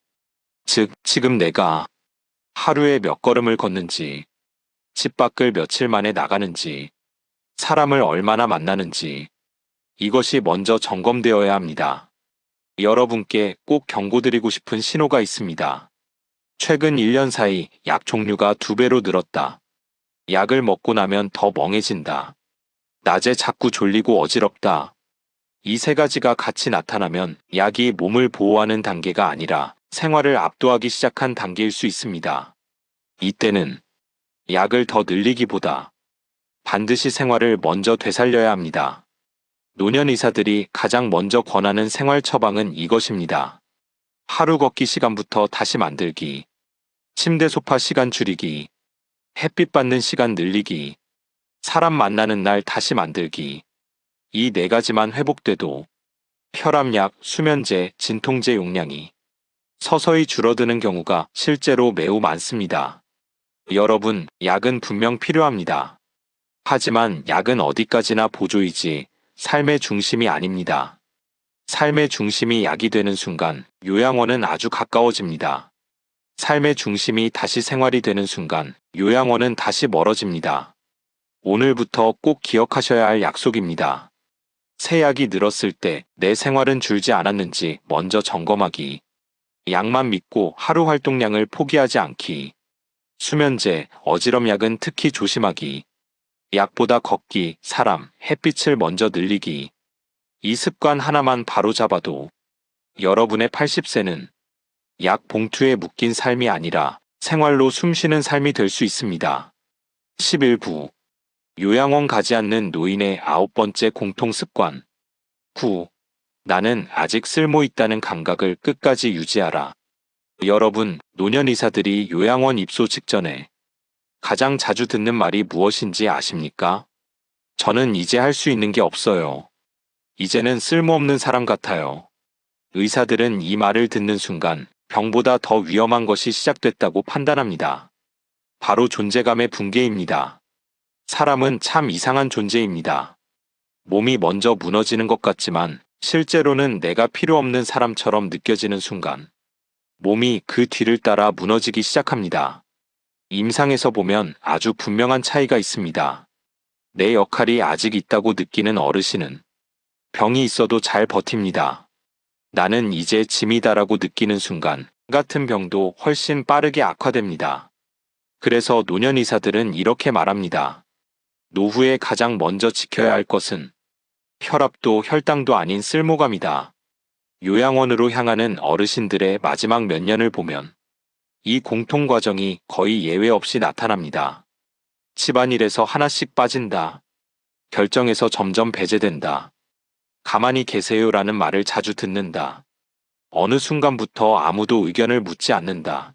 즉, 지금 내가 하루에 몇 걸음을 걷는지, 집 밖을 며칠 만에 나가는지, 사람을 얼마나 만나는지, 이것이 먼저 점검되어야 합니다. 여러분께 꼭 경고드리고 싶은 신호가 있습니다. 최근 1년 사이 약 종류가 2배로 늘었다. 약을 먹고 나면 더 멍해진다. 낮에 자꾸 졸리고 어지럽다. 이 3가지가 같이 나타나면 약이 몸을 보호하는 단계가 아니라 생활을 압도하기 시작한 단계일 수 있습니다. 이때는 약을 더 늘리기보다 반드시 생활을 먼저 되살려야 합니다. 노년 의사들이 가장 먼저 권하는 생활 처방은 이것입니다. 하루 걷기 시간부터 다시 만들기, 침대 소파 시간 줄이기, 햇빛 받는 시간 늘리기, 사람 만나는 날 다시 만들기. 이 4가지만 회복돼도 혈압약, 수면제, 진통제 용량이 서서히 줄어드는 경우가 실제로 매우 많습니다. 여러분, 약은 분명 필요합니다. 하지만 약은 어디까지나 보조이지 삶의 중심이 아닙니다. 삶의 중심이 약이 되는 순간 요양원은 아주 가까워집니다. 삶의 중심이 다시 생활이 되는 순간 요양원은 다시 멀어집니다. 오늘부터 꼭 기억하셔야 할 약속입니다. 새 약이 늘었을 때 내 생활은 줄지 않았는지 먼저 점검하기. 약만 믿고 하루 활동량을 포기하지 않기. 수면제, 어지럼 약은 특히 조심하기. 약보다 걷기, 사람, 햇빛을 먼저 늘리기. 이 습관 하나만 바로잡아도 여러분의 80세는 약 봉투에 묶인 삶이 아니라 생활로 숨쉬는 삶이 될 수 있습니다. 11부. 요양원 가지 않는 노인의 9번째 공통 습관. 9. 나는 아직 쓸모 있다는 감각을 끝까지 유지하라. 여러분, 노년 의사들이 요양원 입소 직전에 가장 자주 듣는 말이 무엇인지 아십니까? 저는 이제 할 수 있는 게 없어요. 이제는 쓸모없는 사람 같아요. 의사들은 이 말을 듣는 순간 병보다 더 위험한 것이 시작됐다고 판단합니다. 바로 존재감의 붕괴입니다. 사람은 참 이상한 존재입니다. 몸이 먼저 무너지는 것 같지만 실제로는 내가 필요 없는 사람처럼 느껴지는 순간 몸이 그 뒤를 따라 무너지기 시작합니다. 임상에서 보면 아주 분명한 차이가 있습니다. 내 역할이 아직 있다고 느끼는 어르신은 병이 있어도 잘 버팁니다. 나는 이제 짐이다라고 느끼는 순간 같은 병도 훨씬 빠르게 악화됩니다. 그래서 노년 의사들은 이렇게 말합니다. 노후에 가장 먼저 지켜야 할 것은 혈압도 혈당도 아닌 쓸모감이다. 요양원으로 향하는 어르신들의 마지막 몇 년을 보면 이 공통 과정이 거의 예외 없이 나타납니다. 집안일에서 하나씩 빠진다. 결정에서 점점 배제된다. 가만히 계세요라는 말을 자주 듣는다. 어느 순간부터 아무도 의견을 묻지 않는다.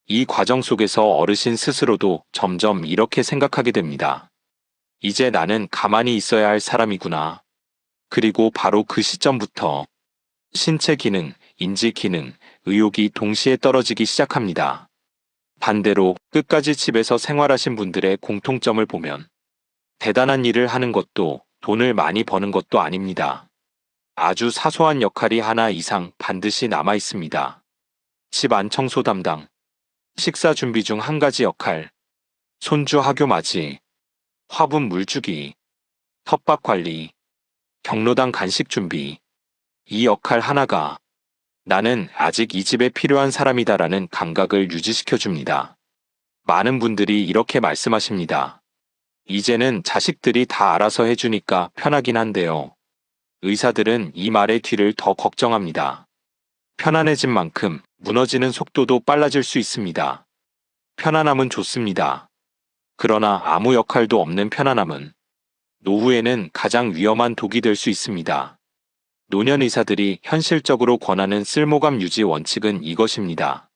이 과정 속에서 어르신 스스로도 점점 이렇게 생각하게 됩니다. 이제 나는 가만히 있어야 할 사람이구나. 그리고 바로 그 시점부터 신체 기능, 인지 기능, 의욕이 동시에 떨어지기 시작합니다. 반대로 끝까지 집에서 생활하신 분들의 공통점을 보면 대단한 일을 하는 것도 돈을 많이 버는 것도 아닙니다. 아주 사소한 역할이 하나 이상 반드시 남아 있습니다. 집 안 청소 담당, 식사 준비 중 한 가지 역할, 손주 학교 맞이, 화분 물 주기, 텃밭 관리, 경로당 간식 준비. 이 역할 하나가 나는 아직 이 집에 필요한 사람이다라는 감각을 유지시켜 줍니다. 많은 분들이 이렇게 말씀하십니다. 이제는 자식들이 다 알아서 해주니까 편하긴 한데요. 의사들은 이 말의 뒤를 더 걱정합니다. 편안해진 만큼 무너지는 속도도 빨라질 수 있습니다. 편안함은 좋습니다. 그러나 아무 역할도 없는 편안함은 노후에는 가장 위험한 독이 될 수 있습니다. 노년 의사들이 현실적으로 권하는 쓸모감 유지 원칙은 이것입니다.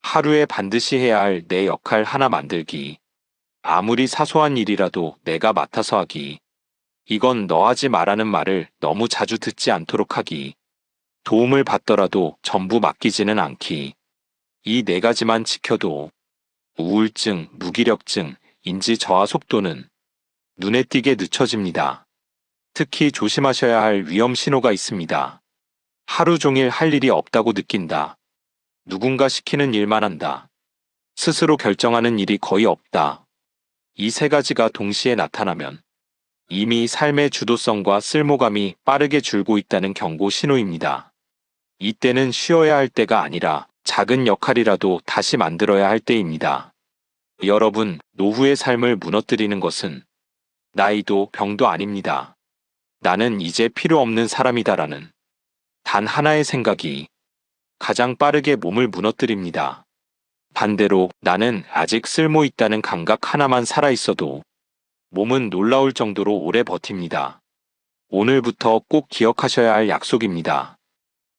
하루에 반드시 해야 할 내 역할 하나 만들기. 아무리 사소한 일이라도 내가 맡아서 하기. 이건 너 하지 말라는 말을 너무 자주 듣지 않도록 하기. 도움을 받더라도 전부 맡기지는 않기. 이 네 가지만 지켜도 우울증, 무기력증, 인지 저하 속도는 눈에 띄게 늦춰집니다. 특히 조심하셔야 할 위험 신호가 있습니다. 하루 종일 할 일이 없다고 느낀다. 누군가 시키는 일만 한다. 스스로 결정하는 일이 거의 없다. 이 세 가지가 동시에 나타나면 이미 삶의 주도성과 쓸모감이 빠르게 줄고 있다는 경고 신호입니다. 이때는 쉬어야 할 때가 아니라 작은 역할이라도 다시 만들어야 할 때입니다. 여러분, 노후의 삶을 무너뜨리는 것은 나이도 병도 아닙니다. 나는 이제 필요 없는 사람이다라는 단 하나의 생각이 가장 빠르게 몸을 무너뜨립니다. 반대로 나는 아직 쓸모 있다는 감각 하나만 살아있어도 몸은 놀라울 정도로 오래 버팁니다. 오늘부터 꼭 기억하셔야 할 약속입니다.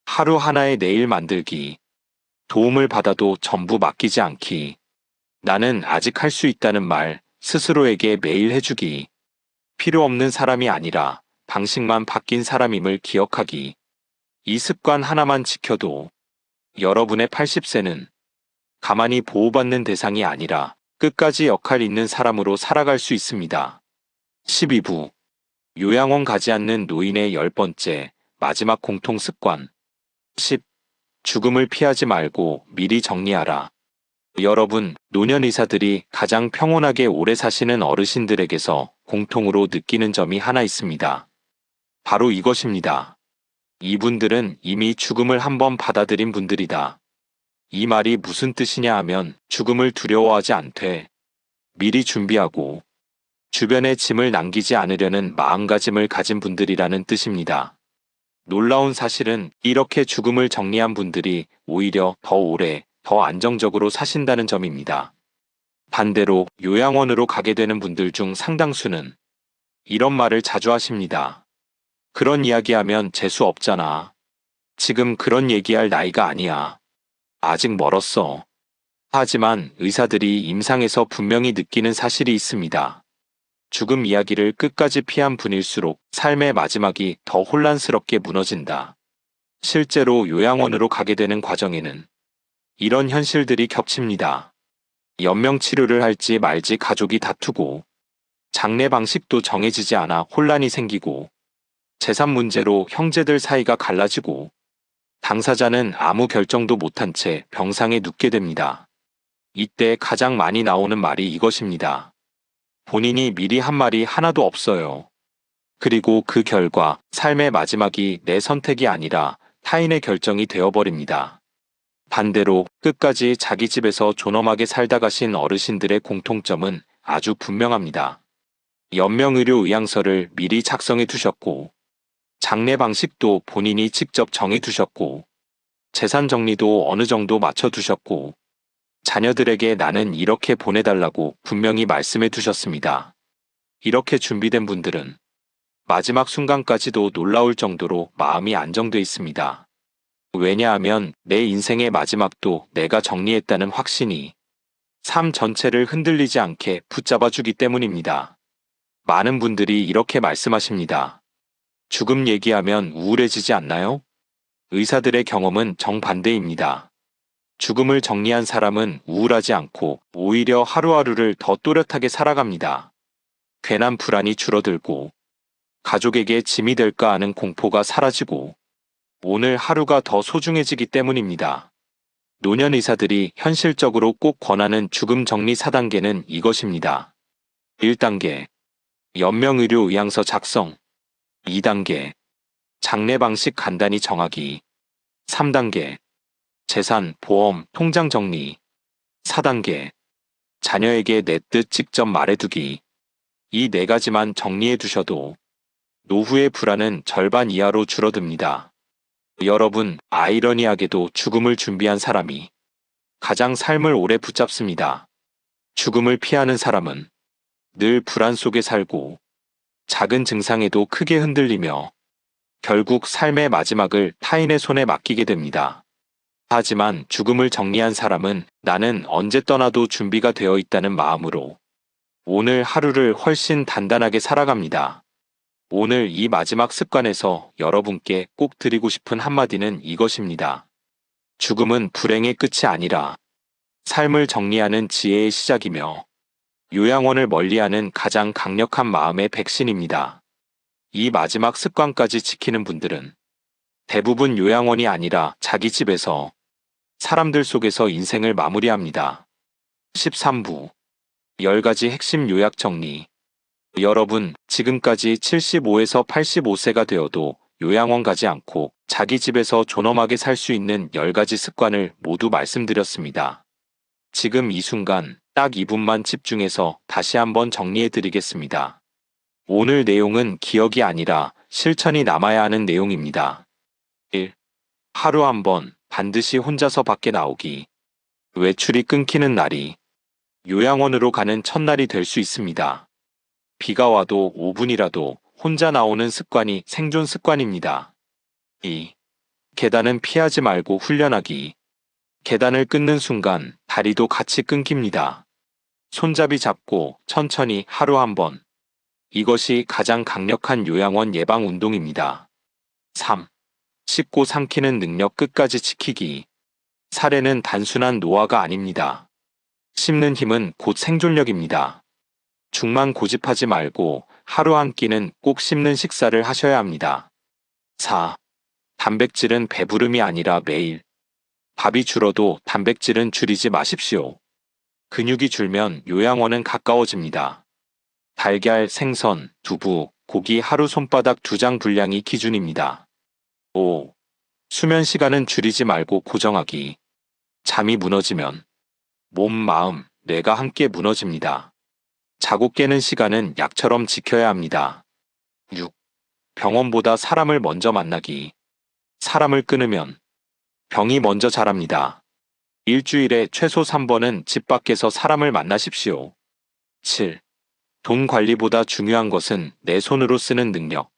하루 하나의 내일 만들기. 도움을 받아도 전부 맡기지 않기. 나는 아직 할 수 있다는 말 스스로에게 매일 해주기. 필요 없는 사람이 아니라 방식만 바뀐 사람임을 기억하기. 이 습관 하나만 지켜도 여러분의 80세는 가만히 보호받는 대상이 아니라 끝까지 역할 있는 사람으로 살아갈 수 있습니다. 12부. 요양원 가지 않는 노인의 10번째 마지막 공통 습관. 10. 죽음을 피하지 말고 미리 정리하라. 여러분, 노년 의사들이 가장 평온하게 오래 사시는 어르신들에게서 공통으로 느끼는 점이 하나 있습니다. 바로 이것입니다. 이분들은 이미 죽음을 한번 받아들인 분들이다. 이 말이 무슨 뜻이냐 하면 죽음을 두려워하지 않되 미리 준비하고 주변에 짐을 남기지 않으려는 마음가짐을 가진 분들이라는 뜻입니다. 놀라운 사실은 이렇게 죽음을 정리한 분들이 오히려 더 오래, 더 안정적으로 사신다는 점입니다. 반대로 요양원으로 가게 되는 분들 중 상당수는 이런 말을 자주 하십니다. 그런 이야기하면 재수 없잖아. 지금 그런 얘기할 나이가 아니야. 아직 멀었어. 하지만 의사들이 임상에서 분명히 느끼는 사실이 있습니다. 죽음 이야기를 끝까지 피한 분일수록 삶의 마지막이 더 혼란스럽게 무너진다. 실제로 요양원으로 가게 되는 과정에는 이런 현실들이 겹칩니다. 연명 치료를 할지 말지 가족이 다투고, 장례 방식도 정해지지 않아 혼란이 생기고, 재산 문제로 형제들 사이가 갈라지고, 당사자는 아무 결정도 못한 채 병상에 눕게 됩니다. 이때 가장 많이 나오는 말이 이것입니다. 본인이 미리 한 말이 하나도 없어요. 그리고 그 결과 삶의 마지막이 내 선택이 아니라 타인의 결정이 되어버립니다. 반대로 끝까지 자기 집에서 존엄하게 살다 가신 어르신들의 공통점은 아주 분명합니다. 연명의료 의향서를 미리 작성해 두셨고, 장례 방식도 본인이 직접 정해 두셨고, 재산 정리도 어느 정도 맞춰 두셨고, 자녀들에게 나는 이렇게 보내달라고 분명히 말씀해 두셨습니다. 이렇게 준비된 분들은 마지막 순간까지도 놀라울 정도로 마음이 안정돼 있습니다. 왜냐하면 내 인생의 마지막도 내가 정리했다는 확신이 삶 전체를 흔들리지 않게 붙잡아주기 때문입니다. 많은 분들이 이렇게 말씀하십니다. 죽음 얘기하면 우울해지지 않나요? 의사들의 경험은 정반대입니다. 죽음을 정리한 사람은 우울하지 않고 오히려 하루하루를 더 또렷하게 살아갑니다. 괜한 불안이 줄어들고, 가족에게 짐이 될까 하는 공포가 사라지고, 오늘 하루가 더 소중해지기 때문입니다. 노년 의사들이 현실적으로 꼭 권하는 죽음 정리 4단계는 이것입니다. 1단계, 연명의료 의향서 작성. 2단계, 장례 방식 간단히 정하기. 3단계, 재산, 보험, 통장 정리. 4단계, 자녀에게 내 뜻 직접 말해두기. 이 4가지만 정리해 두셔도 노후의 불안은 절반 이하로 줄어듭니다. 여러분, 아이러니하게도 죽음을 준비한 사람이 가장 삶을 오래 붙잡습니다. 죽음을 피하는 사람은 늘 불안 속에 살고, 작은 증상에도 크게 흔들리며 결국 삶의 마지막을 타인의 손에 맡기게 됩니다. 하지만 죽음을 정리한 사람은 나는 언제 떠나도 준비가 되어 있다는 마음으로 오늘 하루를 훨씬 단단하게 살아갑니다. 오늘 이 마지막 습관에서 여러분께 꼭 드리고 싶은 한마디는 이것입니다. 죽음은 불행의 끝이 아니라 삶을 정리하는 지혜의 시작이며 요양원을 멀리하는 가장 강력한 마음의 백신입니다. 이 마지막 습관까지 지키는 분들은 대부분 요양원이 아니라 자기 집에서 사람들 속에서 인생을 마무리합니다. 13부 10가지 핵심 요약 정리. 여러분, 지금까지 75에서 85세가 되어도 요양원 가지 않고 자기 집에서 존엄하게 살 수 있는 10가지 습관을 모두 말씀드렸습니다. 지금 이 순간 딱 2분만 집중해서 다시 한번 정리해 드리겠습니다. 오늘 내용은 기억이 아니라 실천이 남아야 하는 내용입니다. 1. 하루 한 번 반드시 혼자서 밖에 나오기. 외출이 끊기는 날이 요양원으로 가는 첫날이 될 수 있습니다. 비가 와도 5분이라도 혼자 나오는 습관이 생존 습관입니다. 2. 계단은 피하지 말고 훈련하기. 계단을 끊는 순간 다리도 같이 끊깁니다. 손잡이 잡고 천천히 하루 한 번. 이것이 가장 강력한 요양원 예방 운동입니다. 3. 씹고 삼키는 능력 끝까지 지키기. 사례는 단순한 노화가 아닙니다. 씹는 힘은 곧 생존력입니다. 죽만 고집하지 말고 하루 한 끼는 꼭 씹는 식사를 하셔야 합니다. 4. 단백질은 배부름이 아니라 매일. 밥이 줄어도 단백질은 줄이지 마십시오. 근육이 줄면 요양원은 가까워집니다. 달걀, 생선, 두부, 고기 하루 손바닥 2장 분량이 기준입니다. 5. 수면 시간은 줄이지 말고 고정하기. 잠이 무너지면 몸, 마음, 뇌가 함께 무너집니다. 자고 깨는 시간은 약처럼 지켜야 합니다. 6. 병원보다 사람을 먼저 만나기. 사람을 끊으면 병이 먼저 자랍니다. 일주일에 최소 3번은 집 밖에서 사람을 만나십시오. 7. 돈 관리보다 중요한 것은 내 손으로 쓰는 능력.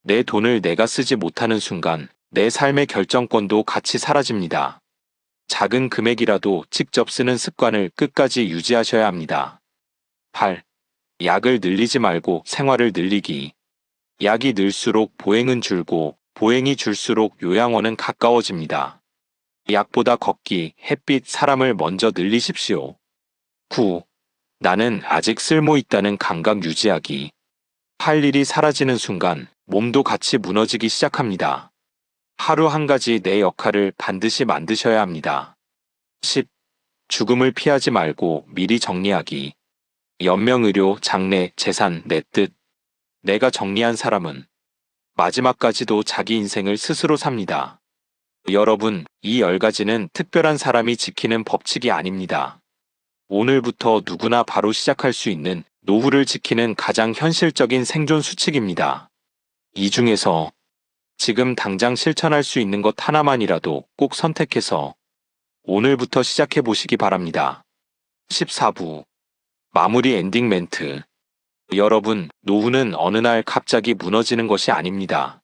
내 돈을 내가 쓰지 못하는 순간 내 삶의 결정권도 같이 사라집니다. 작은 금액이라도 직접 쓰는 습관을 끝까지 유지하셔야 합니다. 8. 약을 늘리지 말고 생활을 늘리기. 약이 늘수록 보행은 줄고 보행이 줄수록 요양원은 가까워집니다. 약보다 걷기, 햇빛, 사람을 먼저 늘리십시오. 9. 나는 아직 쓸모 있다는 감각 유지하기. 할 일이 사라지는 순간 몸도 같이 무너지기 시작합니다. 하루 한 가지 내 역할을 반드시 만드셔야 합니다. 10. 죽음을 피하지 말고 미리 정리하기. 연명의료, 장래, 재산, 내 뜻. 내가 정리한 사람은 마지막까지도 자기 인생을 스스로 삽니다. 여러분, 이 10가지는 특별한 사람이 지키는 법칙이 아닙니다. 오늘부터 누구나 바로 시작할 수 있는 노후를 지키는 가장 현실적인 생존 수칙입니다. 이 중에서 지금 당장 실천할 수 있는 것 하나만이라도 꼭 선택해서 오늘부터 시작해 보시기 바랍니다. 14부 마무리 엔딩 멘트. 여러분, 노후는 어느 날 갑자기 무너지는 것이 아닙니다.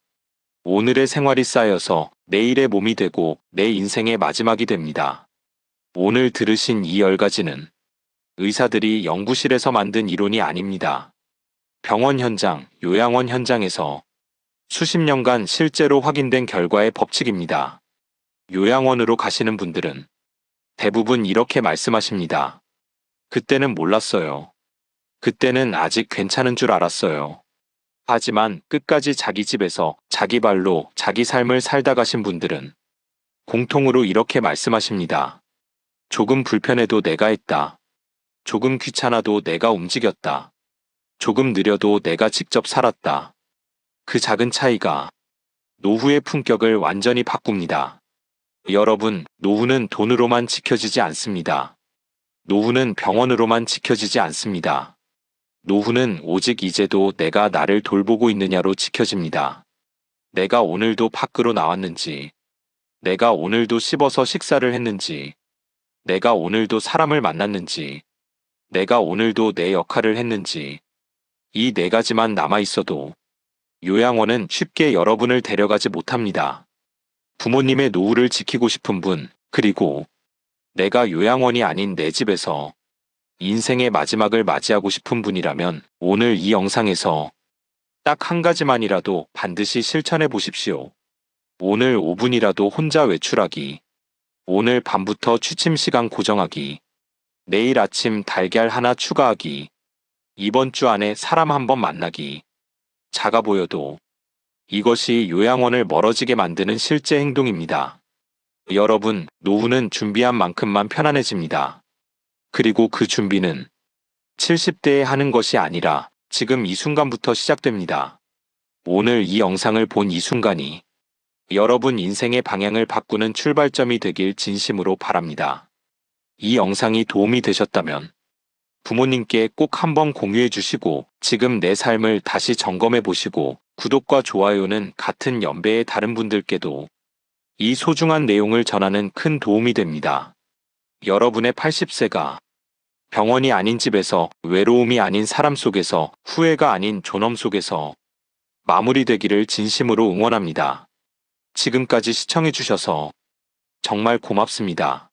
오늘의 생활이 쌓여서 내일의 몸이 되고 내 인생의 마지막이 됩니다. 오늘 들으신 이 10가지는 의사들이 연구실에서 만든 이론이 아닙니다. 병원 현장, 요양원 현장에서 수십 년간 실제로 확인된 결과의 법칙입니다. 요양원으로 가시는 분들은 대부분 이렇게 말씀하십니다. 그때는 몰랐어요. 그때는 아직 괜찮은 줄 알았어요. 하지만 끝까지 자기 집에서 자기 발로 자기 삶을 살다 가신 분들은 공통으로 이렇게 말씀하십니다. 조금 불편해도 내가 했다. 조금 귀찮아도 내가 움직였다. 조금 느려도 내가 직접 살았다. 그 작은 차이가 노후의 품격을 완전히 바꿉니다. 여러분, 노후는 돈으로만 지켜지지 않습니다. 노후는 병원으로만 지켜지지 않습니다. 노후는 오직 이제도 내가 나를 돌보고 있느냐로 지켜집니다. 내가 오늘도 밖으로 나왔는지, 내가 오늘도 씹어서 식사를 했는지, 내가 오늘도 사람을 만났는지, 내가 오늘도 내 역할을 했는지, 이 4가지만 남아있어도 요양원은 쉽게 여러분을 데려가지 못합니다. 부모님의 노후를 지키고 싶은 분, 그리고 내가 요양원이 아닌 내 집에서 인생의 마지막을 맞이하고 싶은 분이라면 오늘 이 영상에서 딱 한 가지만이라도 반드시 실천해 보십시오. 오늘 5분이라도 혼자 외출하기. 오늘 밤부터 취침 시간 고정하기. 내일 아침 달걀 하나 추가하기. 이번 주 안에 사람 한 번 만나기. 작아 보여도 이것이 요양원을 멀어지게 만드는 실제 행동입니다. 여러분, 노후는 준비한 만큼만 편안해집니다. 그리고 그 준비는 70대에 하는 것이 아니라 지금 이 순간부터 시작됩니다. 오늘 이 영상을 본 이 순간이 여러분 인생의 방향을 바꾸는 출발점이 되길 진심으로 바랍니다. 이 영상이 도움이 되셨다면 부모님께 꼭 한번 공유해 주시고 지금 내 삶을 다시 점검해 보시고 구독과 좋아요는 같은 연배의 다른 분들께도 이 소중한 내용을 전하는 큰 도움이 됩니다. 여러분의 80세가 병원이 아닌 집에서 외로움이 아닌 사람 속에서 후회가 아닌 존엄 속에서 마무리되기를 진심으로 응원합니다. 지금까지 시청해 주셔서 정말 고맙습니다.